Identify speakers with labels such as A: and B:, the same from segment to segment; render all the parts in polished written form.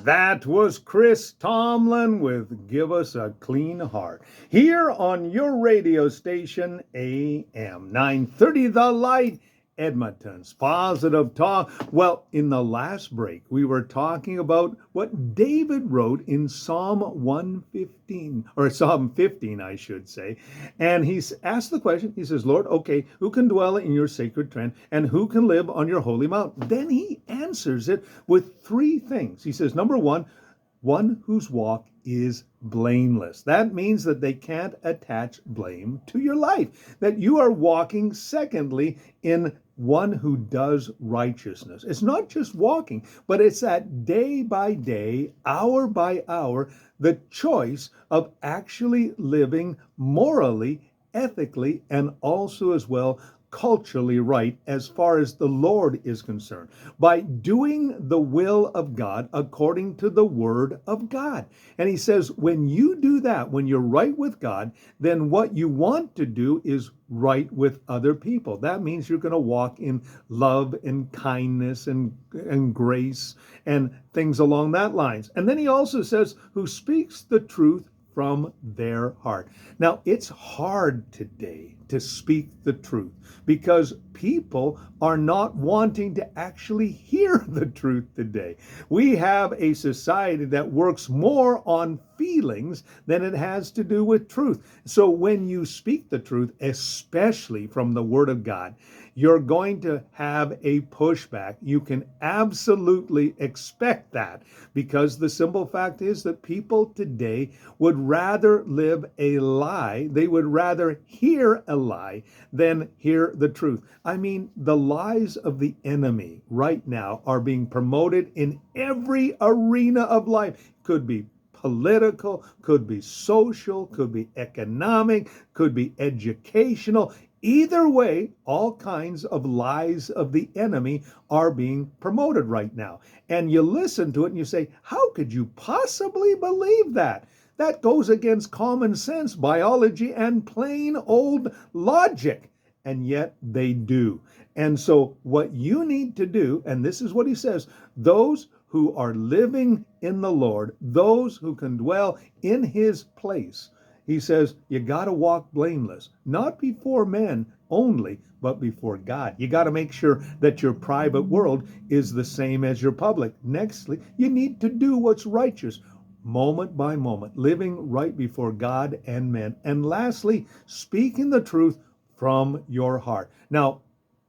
A: That was Chris Tomlin with Give Us a Clean Heart. Here on your radio station, AM 930 The Light, Edmonton's Positive Talk. Well, in the last break, we were talking about what David wrote in Psalm 115, or Psalm 15, I should say. And he's asked the question, he says, Lord, okay, who can dwell in your sacred tent and who can live on your holy mountain? Then he answers it with three things. He says, number one whose walk is blameless. That means that they can't attach blame to your life, that you are walking, secondly, in one who does righteousness. It's not just walking, but it's that day by day, hour by hour, the choice of actually living morally, ethically, and also as well culturally right as far as the Lord is concerned, by doing the will of God according to the word of God. And he says, when you do that, when you're right with God, then what you want to do is right with other people. That means you're going to walk in love and kindness and grace and things along that lines. And then he also says, who speaks the truth from their heart. Now, it's hard today to speak the truth because people are not wanting to actually hear the truth today. We have a society that works more on feelings than it has to do with truth. So when you speak the truth, especially from the Word of God, you're going to have a pushback. You can absolutely expect that because the simple fact is that people today would rather live a lie. They would rather hear a lie than hear the truth. I mean, the lies of the enemy right now are being promoted in every arena of life. Could be political, could be social, could be economic, could be educational. Either way, all kinds of lies of the enemy are being promoted right now. And you listen to it and you say, how could you possibly believe that? That goes against common sense, biology, and plain old logic. And yet they do. And so what you need to do, and this is what he says, those who are living in the Lord, those who can dwell in his place, he says, you got to walk blameless, not before men only, but before God. You got to make sure that your private world is the same as your public. Nextly, you need to do what's righteous, moment by moment, living right before God and men. And lastly, speaking the truth from your heart. Now,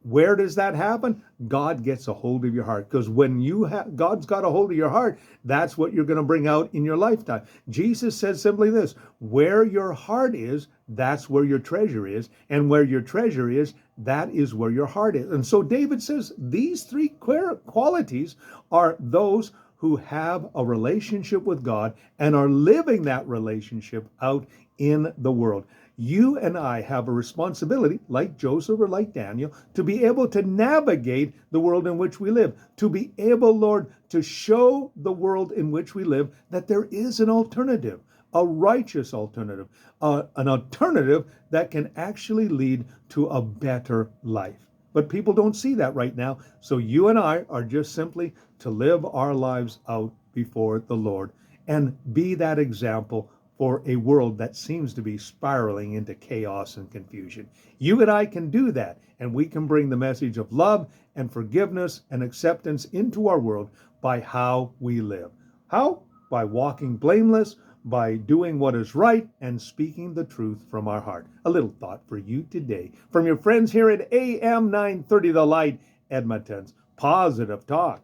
A: where does that happen? God gets a hold of your heart, because when God's got a hold of your heart, that's what you're going to bring out in your lifetime. Jesus said simply this, where your heart is, that's where your treasure is, and where your treasure is, that is where your heart is. And so David says these three qualities are those who have a relationship with God and are living that relationship out in the world. You and I have a responsibility, like Joseph or like Daniel, to be able to navigate the world in which we live, to be able, Lord, to show the world in which we live that there is an alternative, a righteous alternative, an alternative that can actually lead to a better life. But people don't see that right now. So you and I are just simply to live our lives out before the Lord and be that example for a world that seems to be spiraling into chaos and confusion. You and I can do that, and we can bring the message of love and forgiveness and acceptance into our world by how we live. How? By walking blameless, by doing what is right, and speaking the truth from our heart. A little thought for you today from your friends here at AM 930 The Light, Edmonton's Positive Talk.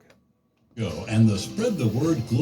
B: And the Spread the Word Global